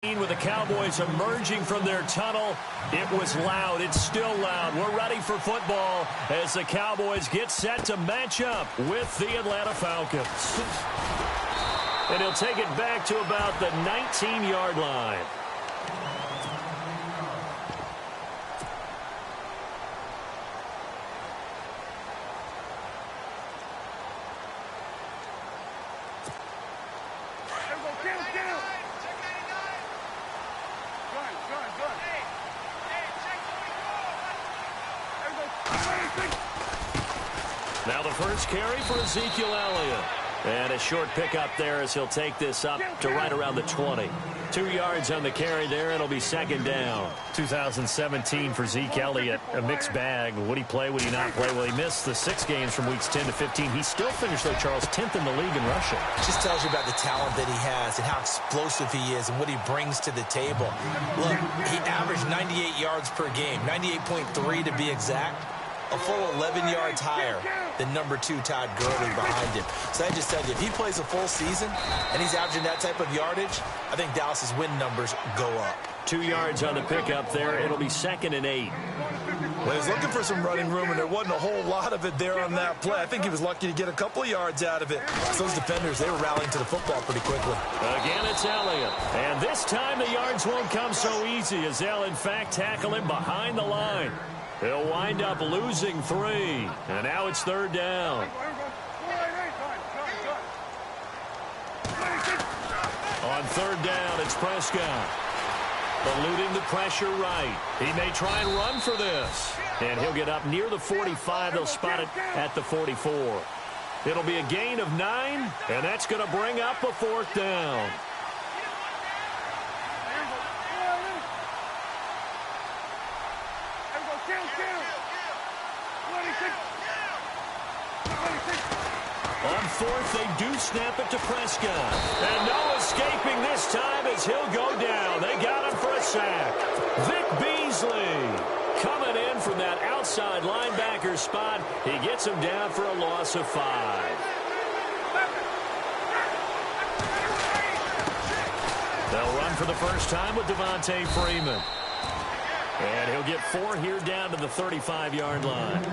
With the Cowboys emerging from their tunnel, it was loud. It's still loud. We're ready for football as the Cowboys get set to match up with the Atlanta Falcons. And he'll take it back to about the 19-yard line. Now the first carry for Ezekiel Elliott. And a short pickup there as he'll take this up to right around the 20. 2 yards on the carry there. It'll be second down. 2017 for Zeke Elliott, a mixed bag. Would he play? Would he not play? Well, he missed the 6 games from weeks 10 to 15. He still finished, though, Charles, 10th in the league in rushing. It just tells you about the talent that he has and how explosive he is and what he brings to the table. Look, he averaged 98 yards per game, 98.3 to be exact. A full 11 yards higher than number 2 Todd Gurley behind him. So I just tell you, if he plays a full season and he's averaging that type of yardage, I think Dallas's win numbers go up. 2 yards on the pickup there. It'll be 2nd and 8. Well, he was looking for some running room, and there wasn't a whole lot of it there on that play. I think he was lucky to get a couple of yards out of it. So those defenders, they were rallying to the football pretty quickly. Again, it's Elliott. And this time the yards won't come so easy as they'll, in fact, tackle him behind the line. He'll wind up losing 3. And now it's 3rd down. On 3rd down, it's Prescott. Eluding the pressure right. He may try and run for this. And he'll get up near the 45. They'll spot it at the 44. It'll be a gain of 9, and that's going to bring up a 4th down. On 4th, they do snap it to Prescott. And no escaping this time as he'll go down. They got him for a sack. Vic Beasley coming in from that outside linebacker spot. He gets him down for a loss of 5. They'll run for the first time with Devontae Freeman. And he'll get 4 here down to the 35-yard line.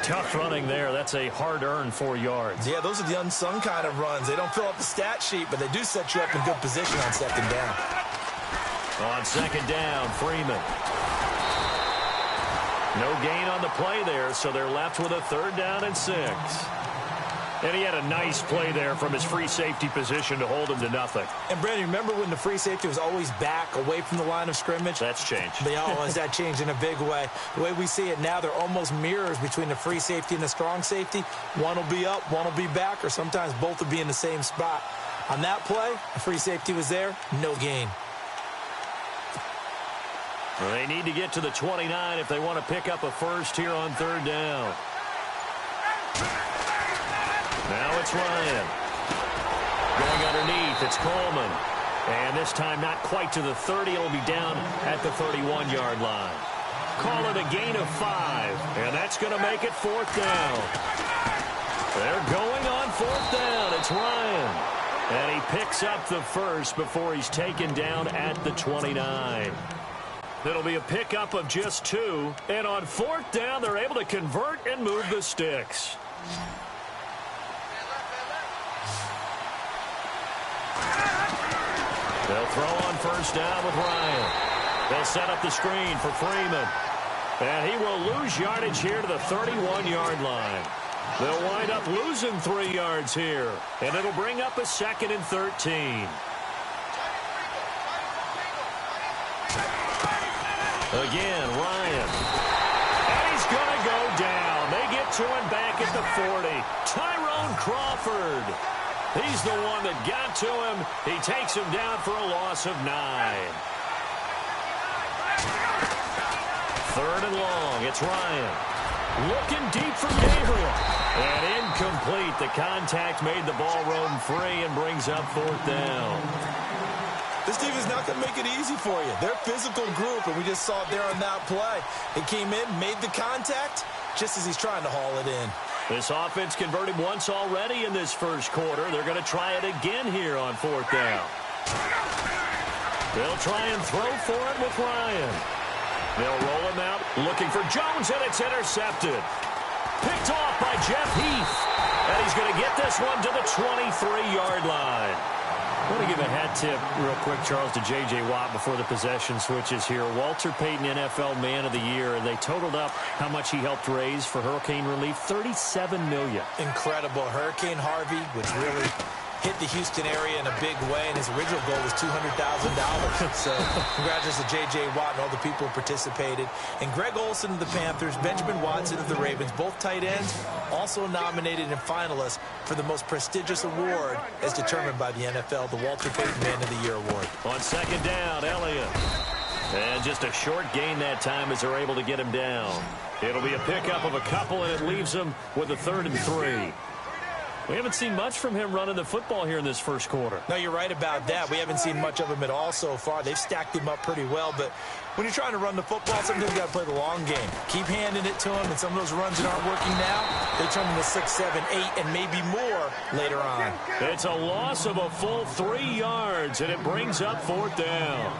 Tough running there. That's a hard-earned 4 yards. Yeah, those are the unsung kind of runs. They don't fill up the stat sheet, but they do set you up in good position on 2nd down. On 2nd down, Freeman. No gain on the play there, so they're left with a 3rd down and 6. And he had a nice play there from his free safety position to hold him to nothing. And, Brandon, remember when the free safety was always back away from the line of scrimmage? That's changed. That changed in a big way. The way we see it now, they're almost mirrors between the free safety and the strong safety. One will be up, one will be back, or sometimes both will be in the same spot. On that play, the free safety was there, no gain. Well, they need to get to the 29 if they want to pick up a first here on 3rd down. Now it's Ryan. Going underneath, it's Coleman. And this time not quite to the 30. It'll be down at the 31-yard line. Call it a gain of 5. And that's going to make it 4th down. They're going on 4th down. It's Ryan. And he picks up the first before he's taken down at the 29. It'll be a pickup of just 2. And on 4th down, they're able to convert and move the sticks. They'll throw on 1st down with Ryan. They'll set up the screen for Freeman. And he will lose yardage here to the 31-yard line. They'll wind up losing 3 yards here. And it'll bring up a 2nd and 13. Again, Ryan. And he's going to go down. They get to him back at the 40. Tyrone Crawford. He's the one that got to him. He takes him down for a loss of 9. 3rd and long. It's Ryan. Looking deep for Gabriel. And incomplete. The contact made the ball roam free and brings up 4th down. This team is not going to make it easy for you. They're a physical group, and we just saw it there on that play. He came in, made the contact, just as he's trying to haul it in. This offense converted once already in this first quarter. They're going to try it again here on 4th down. They'll try and throw for it with Ryan. They'll roll him out, looking for Jones, and it's intercepted. Picked off by Jeff Heath. And he's going to get this one to the 23-yard line. I want to give a hat tip real quick, Charles, to J.J. Watt before the possession switches here. Walter Payton, NFL Man of the Year, and they totaled up how much he helped raise for hurricane relief, $37 million. Incredible. Hurricane Harvey, which really hit the Houston area in a big way, and his original goal was $200,000. So congratulations to J.J. Watt and all the people who participated. And Greg Olsen of the Panthers, Benjamin Watson of the Ravens, both tight ends, also nominated and finalists for the most prestigious award as determined by the NFL, the Walter Payton Man of the Year Award. On second down, Elliott. And just a short gain that time as they're able to get him down. It'll be a pickup of a couple, and it leaves them with a 3rd and 3. We haven't seen much from him running the football here in this first quarter. No, you're right about that. We haven't seen much of him at all so far. They've stacked him up pretty well, but when you're trying to run the football, sometimes you got to play the long game. Keep handing it to him, and some of those runs that aren't working now, they turn into 6, 7, 8, and maybe more later on. It's a loss of a full 3 yards, and it brings up 4th down.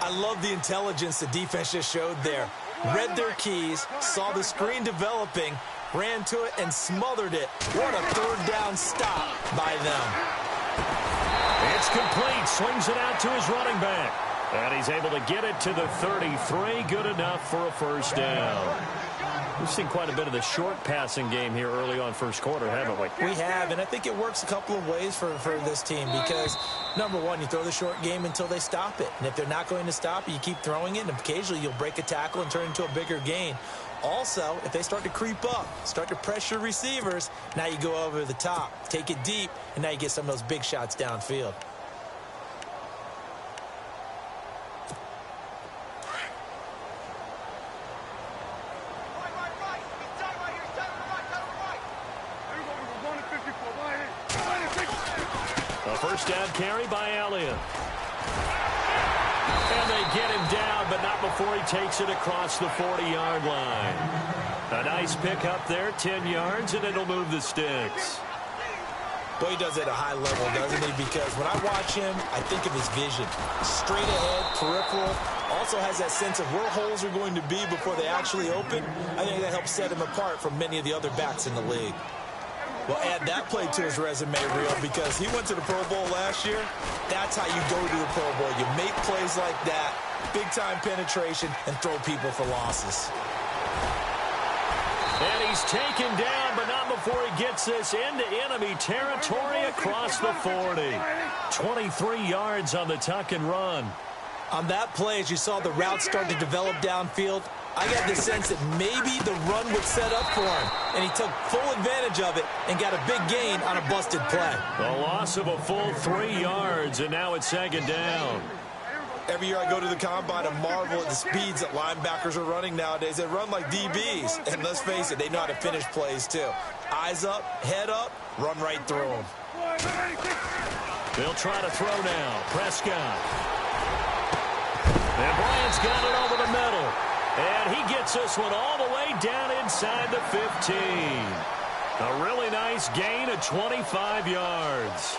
I love the intelligence the defense just showed there. Read their keys, saw the screen developing, ran to it and smothered it. What a 3rd down stop by them. It's complete. Swings it out to his running back. And he's able to get it to the 33. Good enough for a 1st down. We've seen quite a bit of the short passing game here early on first quarter, haven't we? We have, and I think it works a couple of ways for this team because, number one, you throw the short game until they stop it. And if they're not going to stop it, you keep throwing it, and occasionally you'll break a tackle and turn it into a bigger gain. Also, if they start to creep up, start to pressure receivers, now you go over the top, take it deep, and now you get some of those big shots downfield. A 1st down carry by Elliott. And they get him down, but not before he takes it across the 40-yard line. A nice pickup there, 10 yards, and it'll move the sticks. Boy, he does it at a high level, doesn't he? Because when I watch him, I think of his vision. Straight ahead, peripheral. Also has that sense of where holes are going to be before they actually open. I think that helps set him apart from many of the other backs in the league. Well, add that play to his resume, Real, because he went to the Pro Bowl last year. That's how you go to the Pro Bowl. You make plays like that, big-time penetration, and throw people for losses. And he's taken down, but not before he gets this into enemy territory across the 40. 23 yards on the tuck and run. On that play, as you saw the route start to develop downfield, I got the sense that maybe the run would set up for him, and he took full advantage of it and got a big gain on a busted play. A loss of a full 3 yards, and now it's 2nd down. Every year I go to the combine and marvel at the speeds that linebackers are running nowadays. They run like DBs, and let's face it, they know how to finish plays too. Eyes up, head up, run right through them. They'll try to throw now. Prescott. And Bryant's got it over the middle. And he gets this one all the way down inside the 15. A really nice gain of 25 yards.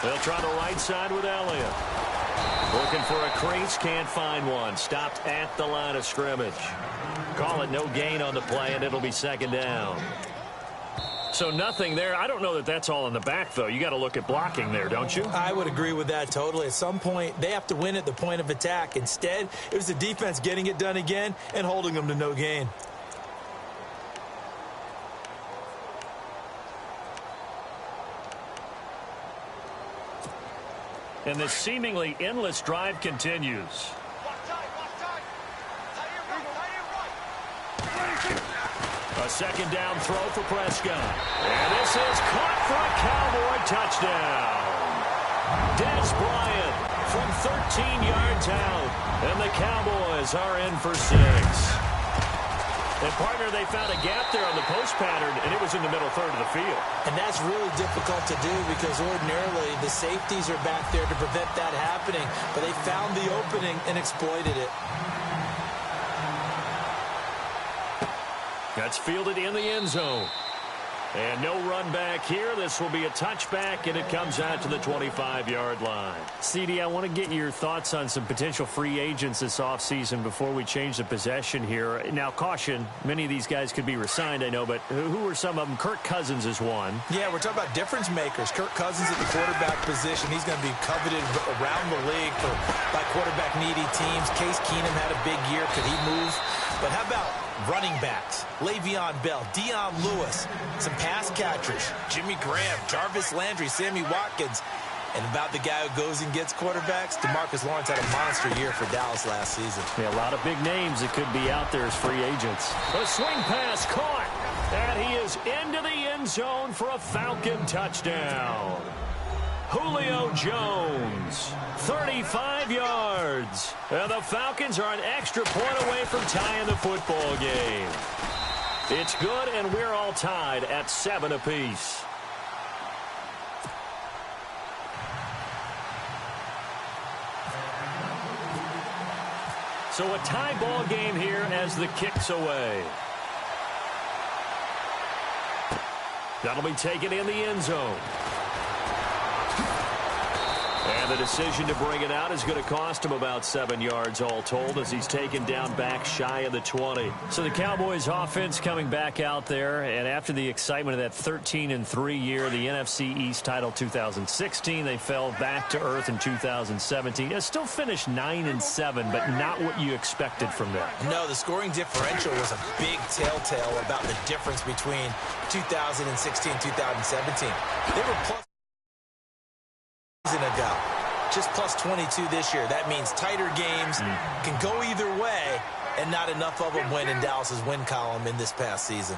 They'll try the right side with Elliott. Looking for a crease, can't find one. Stopped at the line of scrimmage. Call it no gain on the play, and it'll be 2nd down. So nothing there. I don't know that that's all in the back, though. You got to look at blocking there, don't you? I would agree with that totally. At some point, they have to win at the point of attack. Instead, it was the defense getting it done again and holding them to no gain. And the seemingly endless drive continues. A 2nd down throw for Prescott. And this is caught for a Cowboy touchdown. Des Bryant from 13 yards out. And the Cowboys are in for 6. And, partner, they found a gap there on the post pattern, and it was in the middle third of the field. And that's really difficult to do because ordinarily the safeties are back there to prevent that happening. But they found the opening and exploited it. That's fielded in the end zone. And no run back here. This will be a touchback, and it comes out to the 25-yard line. CD, I want to get your thoughts on some potential free agents this offseason before we change the possession here. Now, caution, many of these guys could be re-signed, I know, but who are some of them? Kirk Cousins is one. Yeah, we're talking about difference makers. Kirk Cousins at the quarterback position. He's going to be coveted around the league by quarterback-needy teams. Case Keenum had a big year. Could he move? But how about running backs? Le'Veon Bell, Dion Lewis, some pass catchers, Jimmy Graham, Jarvis Landry, Sammy Watkins. And about the guy who goes and gets quarterbacks, DeMarcus Lawrence had a monster year for Dallas last season. Yeah, a lot of big names that could be out there as free agents. A swing pass caught, and he is into the end zone for a Falcon touchdown. Julio Jones, 35 yards. And the Falcons are an extra point away from tying the football game. It's good, and we're all tied at 7 apiece. So a tie ball game here as the kick's away. That'll be taken in the end zone. And the decision to bring it out is going to cost him about 7 yards all told as he's taken down back shy of the 20. So the Cowboys offense coming back out there, and after the excitement of that 13-3 year, the NFC East title 2016, they fell back to earth in 2017. They still finished 9-7, but not what you expected from them. No, the scoring differential was a big telltale about the difference between 2016 and 2017. They were plus ago. Just plus 22 this year. That means tighter games can go either way, and not enough of them win in Dallas's win column in this past season.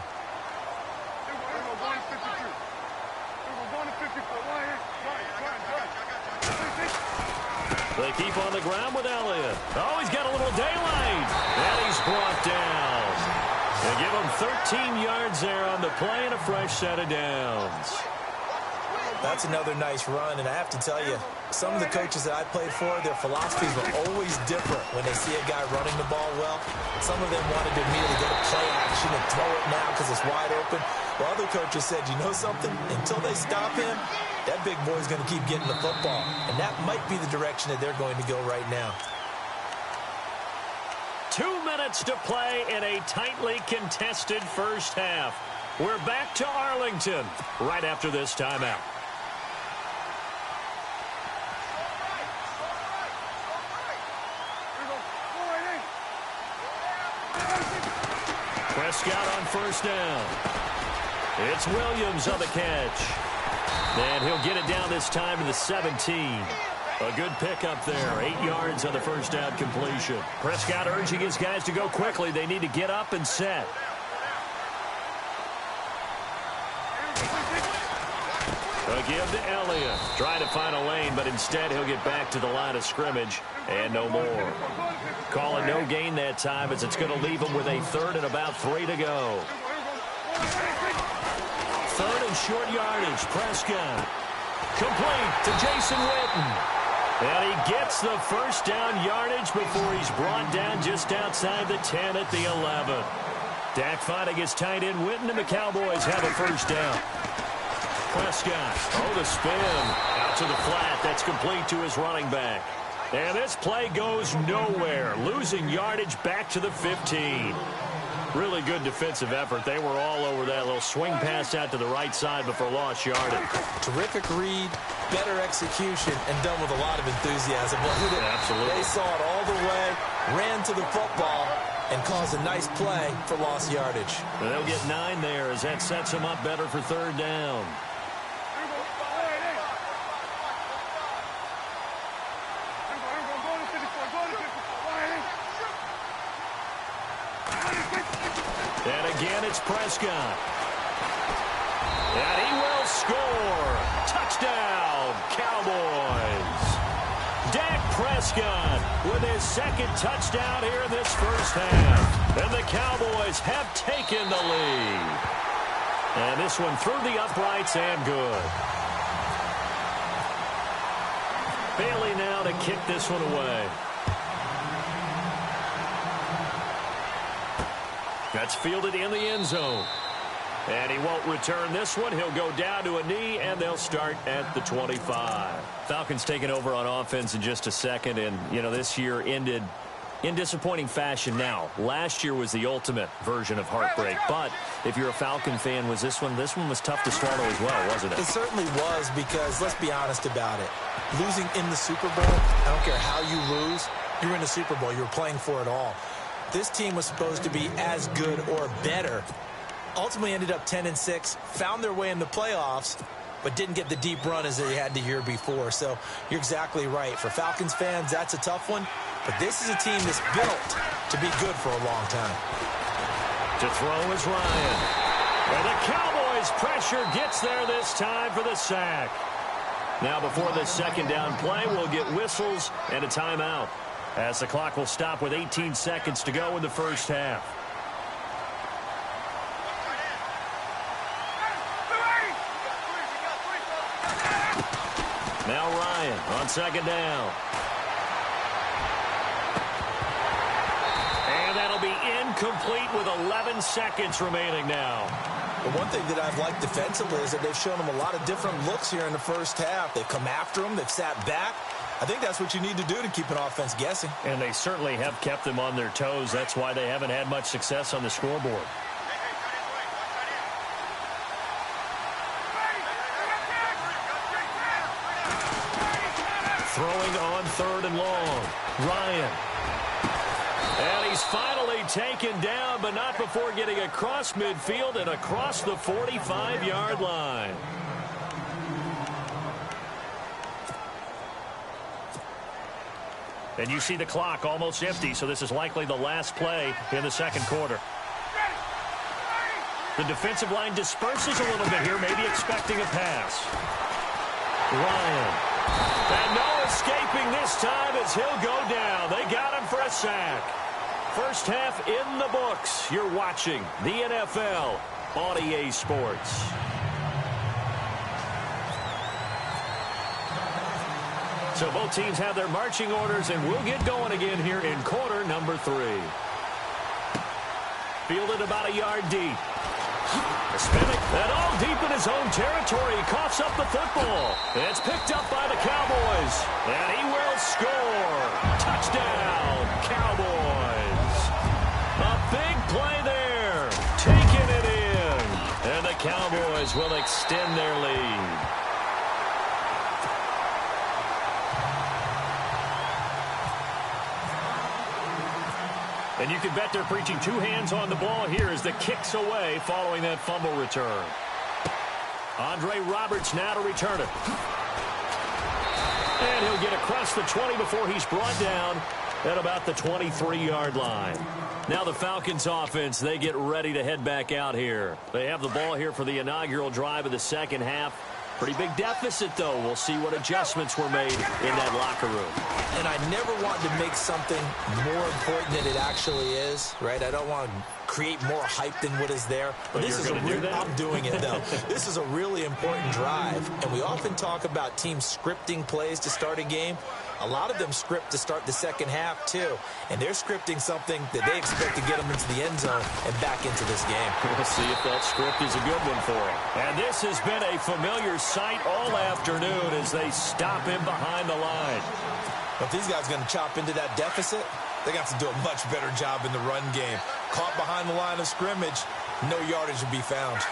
They keep on the ground with Elliott. Oh, he's got a little daylight. And he's brought down. They give him 13 yards there on the play and a fresh set of downs. That's another nice run, and I have to tell you, some of the coaches that I played for, their philosophies were always different when they see a guy running the ball well. Some of them wanted to immediately go to play action and throw it now because it's wide open. While other coaches said, you know something? Until they stop him, that big boy's going to keep getting the football. And that might be the direction that they're going to go right now. 2 minutes to play in a tightly contested first half. We're back to Arlington right after this timeout. Prescott on first down. It's Williams on the catch. And he'll get it down this time to the 17. A good pickup there. 8 yards on the first down completion. Prescott urging his guys to go quickly. They need to get up and set. A give to Elliott. Trying to find a lane, but instead he'll get back to the line of scrimmage. And no more. Calling no gain that time as it's going to leave him with a third and about 3 to go. Third and short yardage. Prescott. Complete to Jason Witten. And he gets the first down yardage before he's brought down just outside the 10 at the 11. Dak finally gets tight end Witten, and the Cowboys have a first down. Prescott. Oh, the spin. Out to the flat. That's complete to his running back. And this play goes nowhere. Losing yardage back to the 15. Really good defensive effort. They were all over that little swing pass out to the right side before lost yardage. Terrific read, better execution, and done with a lot of enthusiasm. Absolutely. They saw it all the way, ran to the football, and caused a nice play for lost yardage. And they'll get 9 there as that sets them up better for third down. And again, it's Prescott. And he will score. Touchdown, Cowboys. Dak Prescott with his second touchdown here in this first half. And the Cowboys have taken the lead. And this one through the uprights and good. Bailey now to kick this one away. That's fielded in the end zone. And he won't return this one. He'll go down to a knee, and they'll start at the 25. Falcons taking over on offense in just a second, and, you know, this year ended in disappointing fashion now. Last year was the ultimate version of heartbreak, but if you're a Falcon fan, this one was tough to swallow as well, wasn't it? It certainly was, because let's be honest about it. Losing in the Super Bowl, I don't care how you lose, you're in the Super Bowl. You're playing for it all. This team was supposed to be as good or better. Ultimately ended up 10-6, found their way in the playoffs, but didn't get the deep run as they had the year before. So you're exactly right. For Falcons fans, that's a tough one. But this is a team that's built to be good for a long time. To throw is Ryan. And the Cowboys' pressure gets there this time for the sack. Now before this second down play, we'll get whistles and a timeout, as the clock will stop with 18 seconds to go in the first half. Now Ryan on second down. And that'll be incomplete with 11 seconds remaining now. But one thing that I've liked defensively is that they've shown them a lot of different looks here in the first half. They've come after them. They've sat back. I think that's what you need to do to keep an offense guessing. And they certainly have kept them on their toes. That's why they haven't had much success on the scoreboard. Throwing on third and long. Ryan. And he's finally taken down, but not before getting across midfield and across the 45-yard line. And you see the clock almost empty, so this is likely the last play in the second quarter. The defensive line disperses a little bit here, maybe expecting a pass. Ryan. And no escaping this time as he'll go down. They got him for a sack. First half in the books. You're watching the NFL on EA Sports. So both teams have their marching orders, and we'll get going again here in quarter number 3. Fielded about a yard deep. Spinning, and all deep in his own territory. He coughs up the football. It's picked up by the Cowboys, and he will score. Touchdown, Cowboys. A big play there. Taking it in. And the Cowboys will extend their lead. And you can bet they're preaching 2 hands on the ball here as the kick's away following that fumble return. Andre Roberts now to return it. And he'll get across the 20 before he's brought down at about the 23-yard line. Now the Falcons offense, they get ready to head back out here. They have the ball here for the inaugural drive of the second half. Pretty big deficit, though. We'll see what adjustments were made in that locker room. And I never want to make something more important than it actually is, right? I don't want to create more hype than what is there. But this is I'm doing it, though. This is a really important drive. And we often talk about teams scripting plays to start a game. A lot of them script to start the second half, too. And they're scripting something that they expect to get them into the end zone and back into this game. We'll see if that script is a good one for them. And this has been a familiar sight all afternoon as they stop him behind the line. If these guys are going to chop into that deficit, they're going to have to do a much better job in the run game. Caught behind the line of scrimmage, no yardage will be found.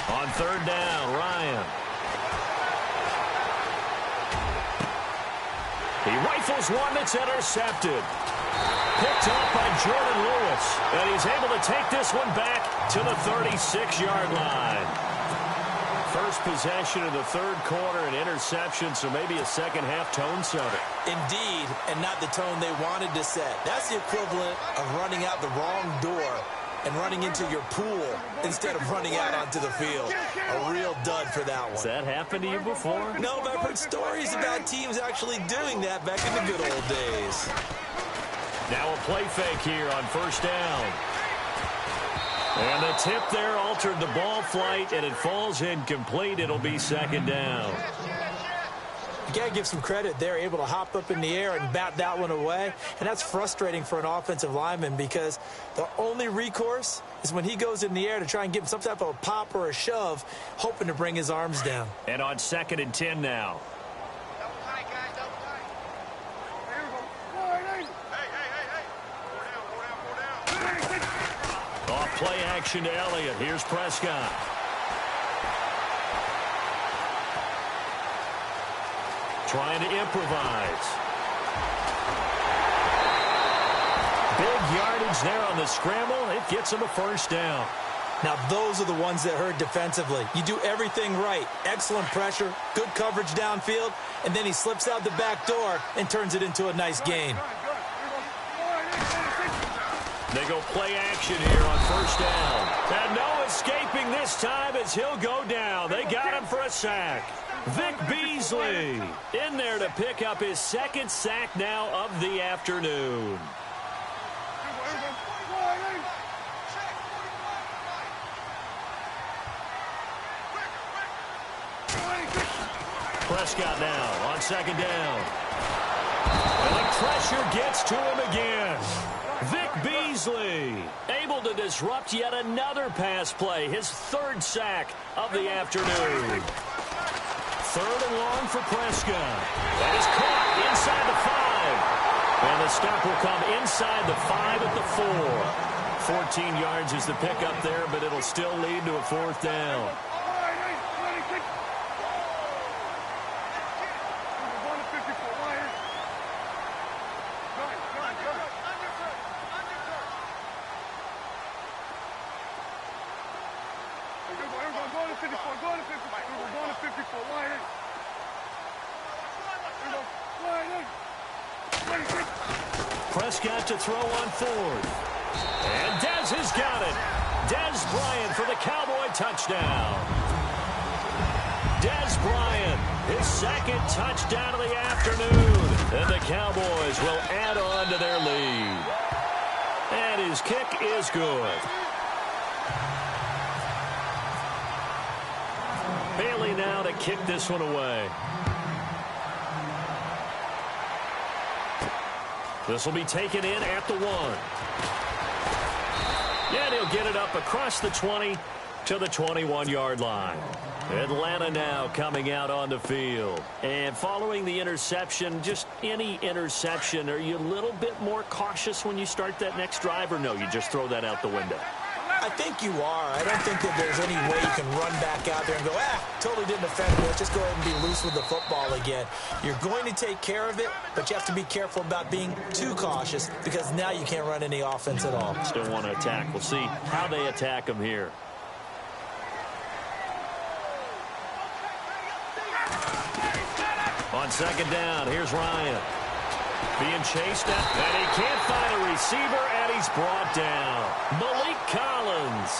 On third down, Ryan. He rifles one that's intercepted. Picked off by Jordan Lewis. And he's able to take this one back to the 36-yard line. First possession of the third quarter, an interception, so maybe a second-half tone setter. Indeed, and not the tone they wanted to set. That's the equivalent of running out the wrong door and running into your pool instead of running out onto the field. A real dud for that one. Has that happened to you before? No, but I've heard stories about teams actually doing that back in the good old days. Now a play fake here on first down. And the tip there altered the ball flight, and it falls incomplete. It'll be second down. You got to give some credit. They're able to hop up in the air and bat that one away. And that's frustrating for an offensive lineman because the only recourse is when he goes in the air to try and give him some type of a pop or a shove, hoping to bring his arms down. And on 2nd and 10 now. Off play action to Elliott. Here's Prescott. Trying to improvise. Big yardage there on the scramble. It gets him a first down. Now, those are the ones that hurt defensively. You do everything right. Excellent pressure, good coverage downfield, and then he slips out the back door and turns it into a nice gain. They go play action here on first down. And no escaping this time as he'll go down. They got him for a sack. Vic Beasley in there to pick up his 2nd sack now of the afternoon. Prescott now on 2nd down. And the pressure gets to him again. Vic Beasley able to disrupt yet another pass play. His 3rd sack of the afternoon. 3rd and long for Prescott. That is caught inside the 5. And the stop will come inside the 5 at the 4. 14 yards is the pickup there, but it'll still lead to a 4th down. Prescott to throw on 4th. And Dez has got it. Dez Bryant for the Cowboy touchdown. Dez Bryant, his 2nd touchdown of the afternoon. And the Cowboys will add on to their lead. And his kick is good. Bailey now to kick this one away. This will be taken in at the 1. And he'll get it up across the 20 to the 21-yard line. Atlanta now coming out on the field. And following the interception, just any interception, are you a little bit more cautious when you start that next drive, or no, you just throw that out the window? I think you are. I don't think that there's any way you can run back out there and go, totally didn't offend me. Let's just go ahead and be loose with the football again. You're going to take care of it, but you have to be careful about being too cautious because now you can't run any offense at all. Still want to attack. We'll see how they attack them here. On 2nd down, here's Ryan. Being chased at, and he can't find a receiver, and he's brought down. Malik Collins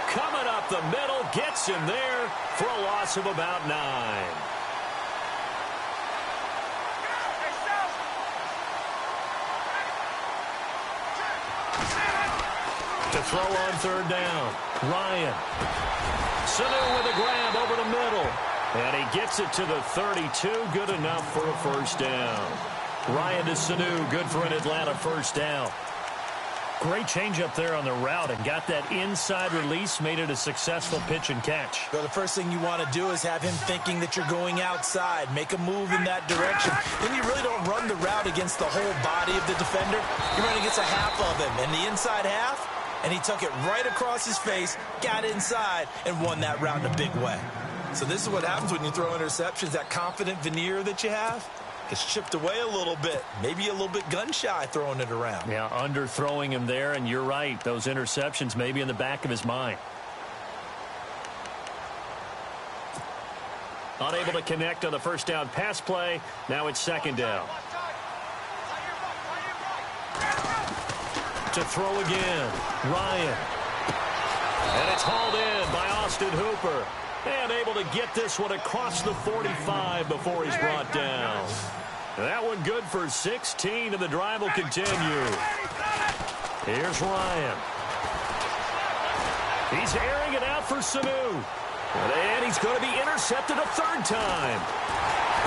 coming up the middle, gets him there for a loss of about 9. To throw on 3rd down, Ryan. Sanu with a grab over the middle, and he gets it to the 32, good enough for a first down. Ryan to Sanu, good for an Atlanta first down. Great change up there on the route and got that inside release, made it a successful pitch and catch. Well, the first thing you want to do is have him thinking that you're going outside, make a move in that direction. Then you really don't run the route against the whole body of the defender. You run against a half of him, and the inside half, and he took it right across his face, got inside, and won that route in a big way. So this is what happens when you throw interceptions, that confident veneer that you have. It's chipped away a little bit, maybe a little bit gun-shy throwing it around. Yeah, underthrowing him there, and you're right. Those interceptions may be in the back of his mind. Unable to connect on the first down pass play. Now it's 2nd down. To throw again, Ryan. And it's hauled in by Austin Hooper. And able to get this one across the 45 before he's brought down. That one good for 16, and the drive will continue. Here's Ryan. He's airing it out for Sanu. And he's going to be intercepted a 3rd time.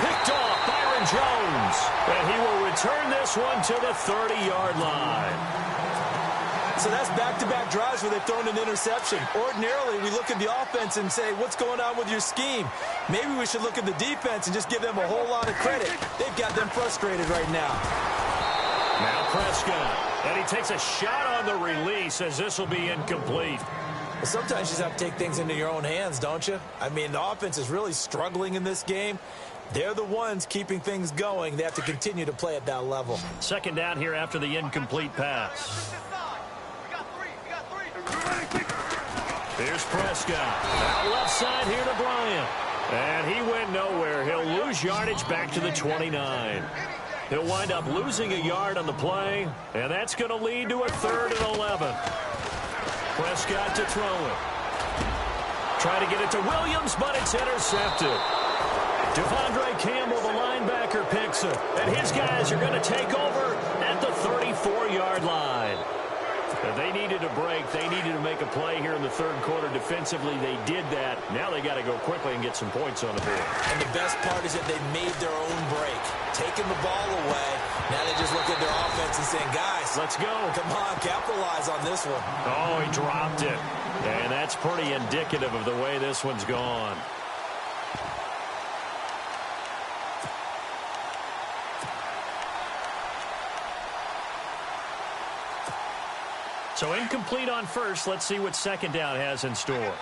Picked off Byron Jones. And he will return this one to the 30-yard line. So that's back-to-back drives where they've thrown an interception. Ordinarily, we look at the offense and say, what's going on with your scheme? Maybe we should look at the defense and just give them a whole lot of credit. They've got them frustrated right now. Now Prescott. And he takes a shot on the release as this will be incomplete. Well, sometimes you just have to take things into your own hands, don't you? I mean, the offense is really struggling in this game. They're the ones keeping things going. They have to continue to play at that level. Second down here after the incomplete pass. Here's Prescott. Out left side here to Bryant. And he went nowhere. He'll lose yardage back to the 29. He'll wind up losing a yard on the play, and that's going to lead to a 3rd and 11. Prescott to throw it. Try to get it to Williams, but it's intercepted. Devondre Campbell, the linebacker, picks it. And his guys are going to take over at the 34-yard line. And they needed a break. They needed to make a play here in the 3rd quarter. Defensively, they did that. Now they got to go quickly and get some points on the board. And the best part is that they made their own break. Taking the ball away. Now they just look at their offense and saying, guys, let's go. Come on, capitalize on this one. Oh, he dropped it. And that's pretty indicative of the way this one's gone. So incomplete on first. Let's see what second down has in store.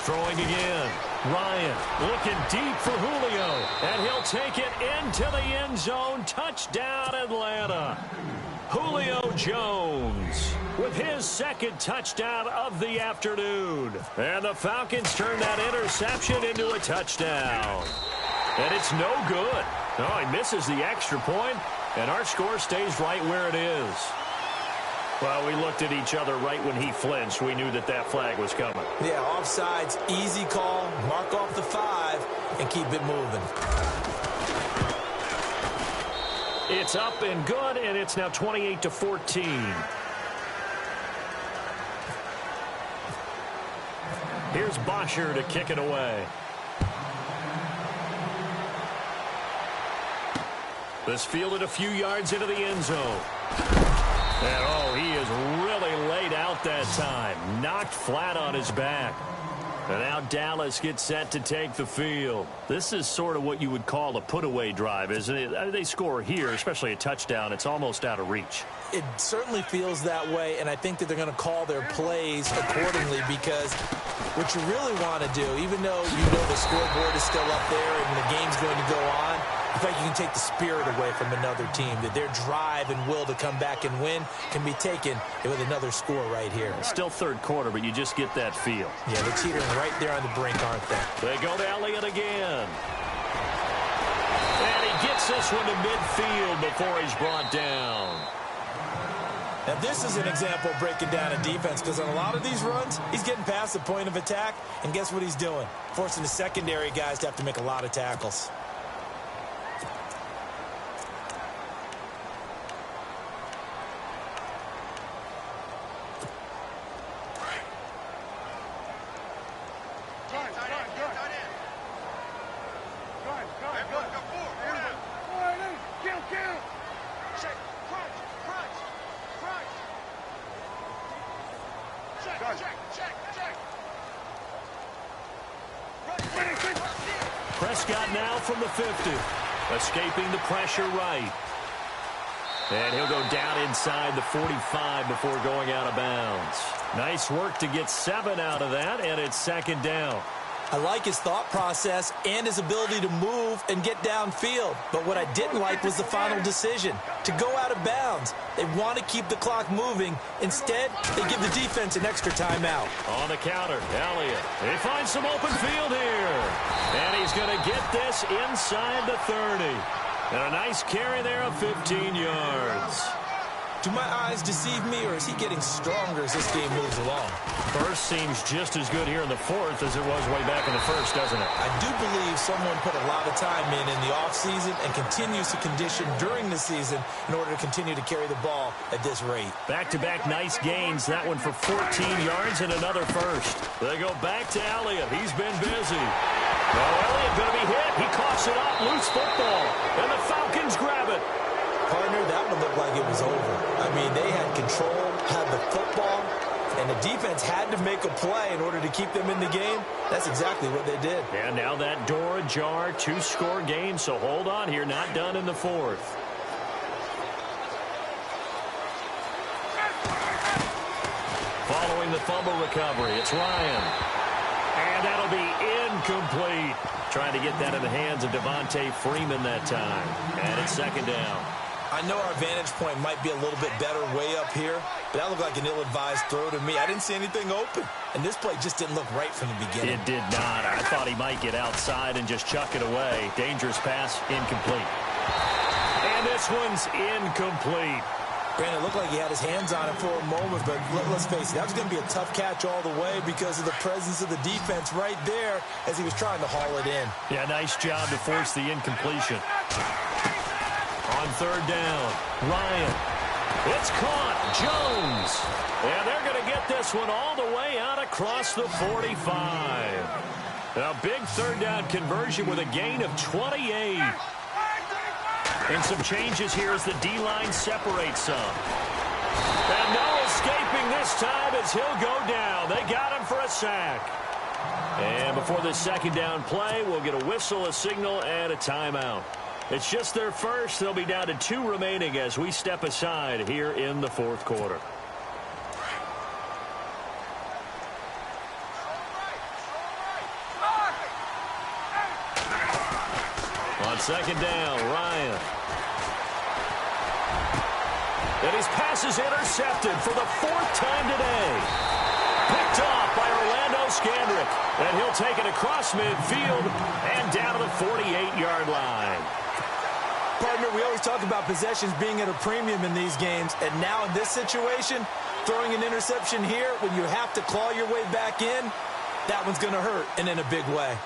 Throwing again. Ryan looking deep for Julio. And he'll take it into the end zone. Touchdown, Atlanta. Julio Jones with his 2nd touchdown of the afternoon. And the Falcons turn that interception into a touchdown. And it's no good. Oh, he misses the extra point. And our score stays right where it is. Well, we looked at each other right when he flinched. We knew that that flag was coming. Yeah, offsides, easy call. Mark off the 5 and keep it moving. It's up and good, and it's now 28-14. Here's Bosher to kick it away. This fielded a few yards into the end zone. And, oh, he is really laid out that time. Knocked flat on his back. And now Dallas gets set to take the field. This is sort of what you would call a put-away drive, isn't it? They score here, especially a touchdown. It's almost out of reach. It certainly feels that way, and I think that they're going to call their plays accordingly because what you really want to do, even though you know the scoreboard is still up there and the game's going to go on, in fact, you can take the spirit away from another team, that their drive and will to come back and win can be taken with another score right here. Still 3rd quarter, but you just get that feel. Yeah, they're teetering right there on the brink, aren't they? They go to Elliott again. And he gets this one to midfield before he's brought down. Now, this is an example of breaking down a defense because on a lot of these runs, he's getting past the point of attack, and guess what he's doing? Forcing the secondary guys to have to make a lot of tackles. Prescott now from the 50. Escaping the pressure right. And he'll go down inside the 45 before going out of bounds. Nice work to get 7 out of that, and it's 2nd down. I like his thought process and his ability to move and get downfield. But what I didn't like was the final decision, to go out of bounds. They want to keep the clock moving. Instead, they give the defense an extra timeout. On the counter, Elliott. He finds some open field here. And he's going to get this inside the 30. And a nice carry there of 15 yards. Do my eyes deceive me, or is he getting stronger as this game moves along? First seems just as good here in the 4th as it was way back in the 1st, doesn't it? I do believe someone put a lot of time in the offseason and continues to condition during the season in order to continue to carry the ball at this rate. Back-to-back nice gains. That one for 14 yards and another first. They go back to Elliott. He's been busy. does he? Oh, Elliott going to be hit. He coughs it up. Loose football. And the Falcons grab it. Partner, that one looked like it was over. I mean, they had control, had the football, and the defense had to make a play in order to keep them in the game. That's exactly what they did. And now that door ajar, 2-score game, so hold on here. Not done in the fourth. Following the fumble recovery, it's Ryan. And that'll be incomplete. Trying to get that in the hands of Devontae Freeman that time. And it's second down. I know our vantage point might be a little bit better way up here, but that looked like an ill-advised throw to me. I didn't see anything open, and this play just didn't look right from the beginning. It did not. I thought he might get outside and just chuck it away. Dangerous pass, incomplete. And this one's incomplete. Brandon, it looked like he had his hands on it for a moment, but let's face it, that was going to be a tough catch all the way because of the presence of the defense right there as he was trying to haul it in. Yeah, nice job to force the incompletion. On third down, Ryan. It's caught. Jones. And they're going to get this one all the way out across the 45. A big third down conversion with a gain of 28. And some changes here as the D-line separates some. And no escaping this time as he'll go down. They got him for a sack. And before this second down play, we'll get a whistle, a signal, and a timeout. It's just their first. They'll be down to 2 remaining as we step aside here in the fourth quarter. On second down, Ryan. And his pass is intercepted for the 4th time today. Picked off by Orlando Scandrick. And he'll take it across midfield and down to the 48-yard line. Partner, we always talk about possessions being at a premium in these games, and now in this situation, throwing an interception here when you have to claw your way back in, that one's going to hurt, and in a big way.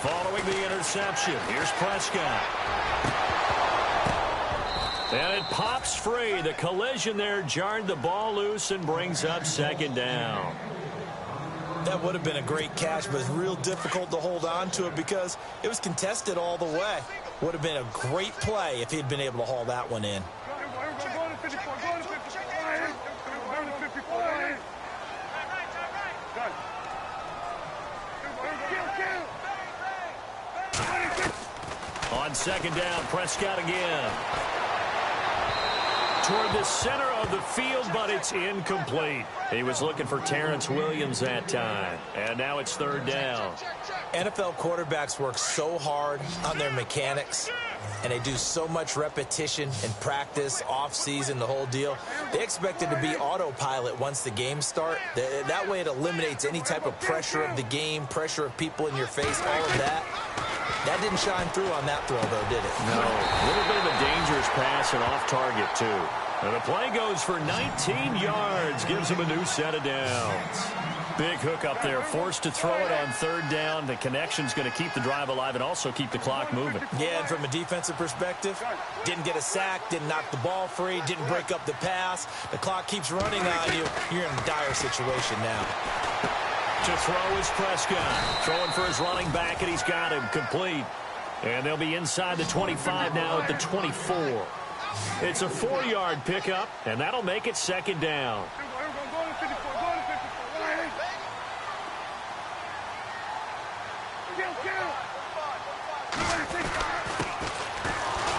Following the interception, here's Prescott. And it pops free. The collision there jarred the ball loose and brings up second down. That would have been a great catch, but it's real difficult to hold on to it because it was contested all the way. Would have been a great play if he'd been able to haul that one in. On second down, Prescott again. Toward the center of the field, but it's incomplete. He was looking for Terrence Williams that time. And now it's third down. NFL quarterbacks work so hard on their mechanics, and they do so much repetition and practice, off-season, the whole deal. They expect it to be autopilot once the games start. That way it eliminates any type of pressure of the game, pressure of people in your face, all of that. That didn't shine through on that throw, though, did it? No. A little bit of a dangerous pass and off target, too. And the play goes for 19 yards. Gives him a new set of downs. Big hook up there. Forced to throw it on third down. The connection's going to keep the drive alive and also keep the clock moving. Yeah, and from a defensive perspective, didn't get a sack, didn't knock the ball free, didn't break up the pass. The clock keeps running on you. You're in a dire situation now. To throw is Prescott. Throwing for his running back, and he's got him complete. And they'll be inside the 25 now at the 24. It's a 4-yard pickup, and that'll make it second down.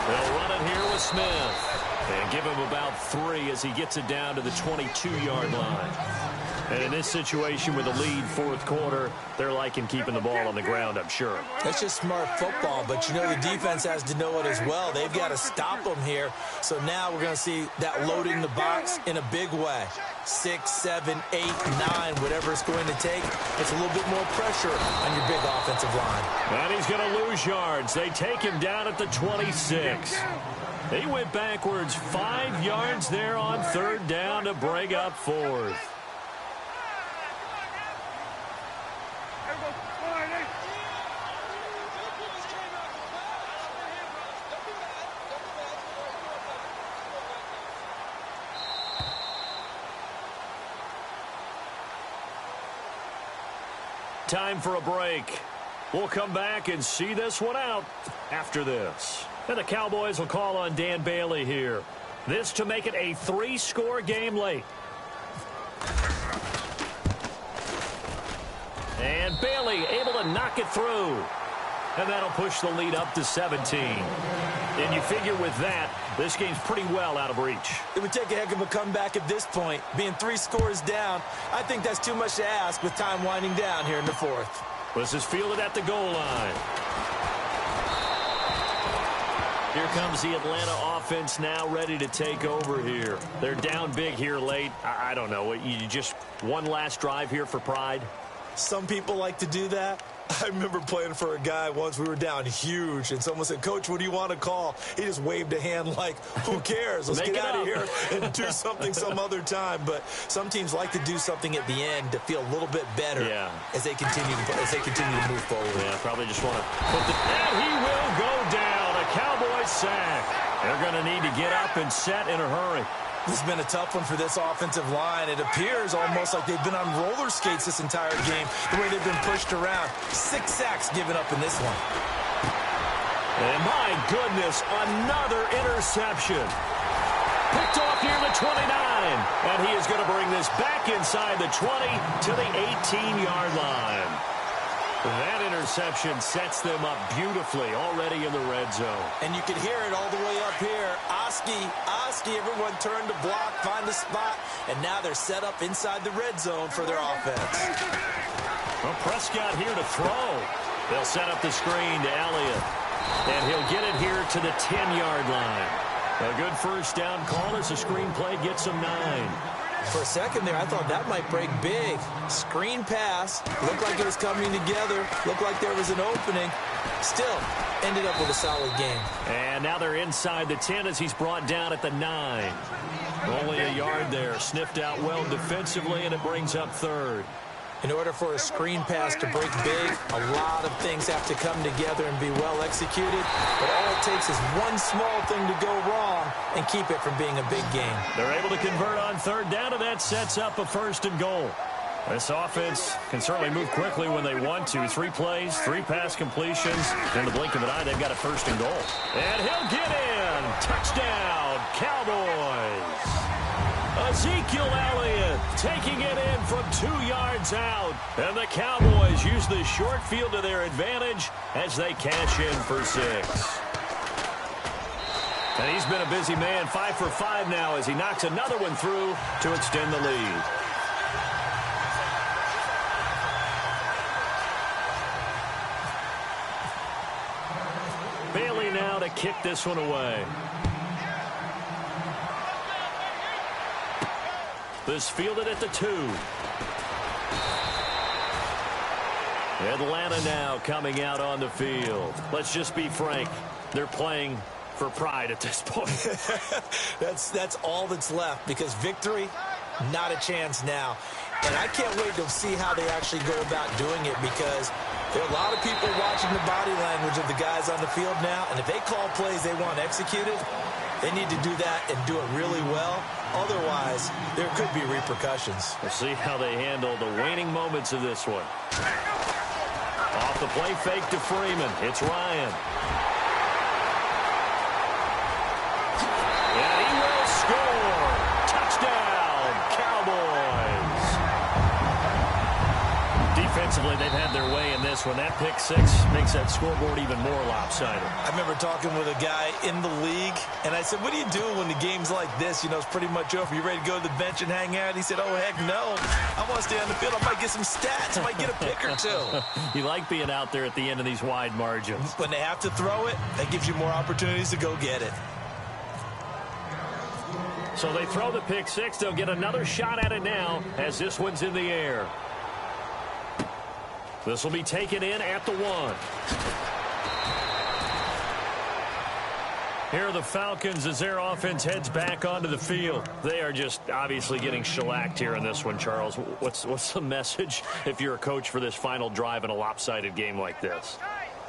They'll run it here with Smith. And give him about 3 as he gets it down to the 22-yard line. And in this situation with a lead fourth quarter, they're liking keeping the ball on the ground, I'm sure. That's just smart football, but you know the defense has to know it as well. They've got to stop them here. So now we're going to see that loading the box in a big way. 6, 7, 8, 9, whatever it's going to take. It's a little bit more pressure on your big offensive line. And he's going to lose yards. They take him down at the 26. He went backwards 5 yards there on third down to bring up fourth. time for a break. We'll come back and see this one out after this. And the Cowboys will call on Dan Bailey here. This to make it a 3-score game late. And Bailey able to knock it through. And that'll push the lead up to 17. And you figure with that, this game's pretty well out of reach. It would take a heck of a comeback at this point. Being 3 scores down, I think that's too much to ask with time winding down here in the 4th. This is fielded at the goal line. Here comes the Atlanta offense now ready to take over here. They're down big here late. I don't know. You just one last drive here for pride? Some people like to do that. I remember playing for a guy once. We were down huge, and someone said, "Coach, what do you want to call?" He just waved a hand like, who cares? Let's get out of here and do something some other time. But some teams like to do something at the end to feel a little bit better as they continue to move forward. Yeah, probably just want to put the... And he will go down. A Cowboys sack. They're going to need to get up and set in a hurry. This has been a tough one for this offensive line. It appears almost like they've been on roller skates this entire game, the way they've been pushed around. 6 sacks given up in this one. And my goodness, another interception. Picked off near the 29. And he is going to bring this back inside the 20 to the 18-yard line. That interception sets them up beautifully already in the red zone. And you can hear it all the way up here. Oski, everyone turned to block, find a spot, and now they're set up inside the red zone for their offense. Well, Prescott here to throw. They'll set up the screen to Elliott. And he'll get it here to the 10-yard line. A good first down call as the screen play gets him 9. For a second there, I thought that might break big. Screen pass. Looked like it was coming together. Looked like there was an opening. Still, ended up with a solid game. And now they're inside the 10 as he's brought down at the 9. Only a yard there. Sniffed out well defensively, and it brings up 3rd. In order for a screen pass to break big, a lot of things have to come together and be well executed. But all it takes is one small thing to go wrong and keep it from being a big game. They're able to convert on 3rd down, and that sets up a 1st and goal. This offense can certainly move quickly when they want to. 3 plays, 3 pass completions. In the blink of an eye, they've got a 1st and goal. And he'll get in. Touchdown, Cowboys. Ezekiel Elliott taking it in from 2 yards out. And the Cowboys use the short field to their advantage as they cash in for 6. And he's been a busy man, 5 for 5 now as he knocks another one through to extend the lead. Bailey now to kick this one away. This fielded at the 2. Atlanta now coming out on the field. Let's just be frank. They're playing for pride at this point. That's all that's left, because victory, not a chance now. And I can't wait to see how they actually go about doing it, because there are a lot of people watching the body language of the guys on the field now, and if they call plays they want executed, they need to do that and do it really well. Otherwise, there could be repercussions. We'll see how they handle the waning moments of this one. Off the play fake to Freeman. It's Ryan. And he will score. Touchdown, Cowboys. Defensively, they've had their way in this one. That pick 6 makes that scoreboard even more lopsided. I remember talking with a guy in the league, and I said, what do you do when the game's like this? You know, it's pretty much over. You ready to go to the bench and hang out? He said, oh, heck no. I want to stay on the field. I might get some stats. I might get a pick or 2. You like being out there at the end of these wide margins. When they have to throw it, that gives you more opportunities to go get it. So they throw the pick 6. They'll get another shot at it now as this one's in the air. This will be taken in at the 1. Here are the Falcons as their offense heads back onto the field. They are just obviously getting shellacked here in this one, Charles. What's the message if you're a coach for this final drive in a lopsided game like this?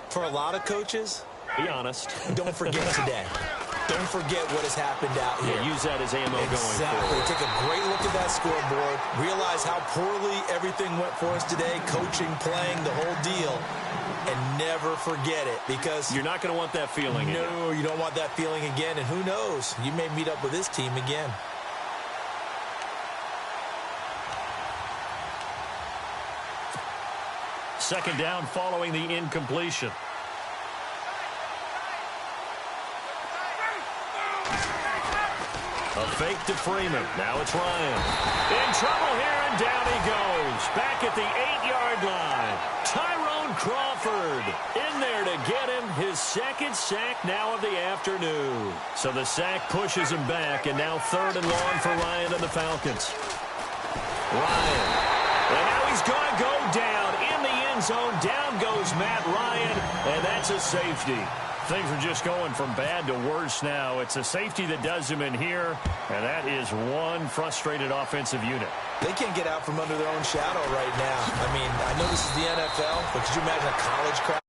For a lot of coaches, be honest. don't forget today. Don't forget what has happened out here. Yeah, use that as ammo going forward. Take a great look at that scoreboard. Realize how poorly everything went for us today. Coaching, playing, the whole deal. And never forget it, because you're not going to want that feeling again. No, you don't want that feeling again. And who knows? You may meet up with this team again. Second down following the incompletion. A fake to Freeman. Now it's Ryan. In trouble here, and down he goes. Back at the 8-yard line. Tyrone Crawford in there to get him his second sack now of the afternoon. So the sack pushes him back, and now 3rd and long for Ryan and the Falcons. Ryan. And now he's going to go down in the end zone. Down goes Matt Ryan, and that's a safety. Things are just going from bad to worse now. It's a safety that does him in here, and that is one frustrated offensive unit. They can't get out from under their own shadow right now. I mean, I know this is the NFL, but could you imagine a college crowd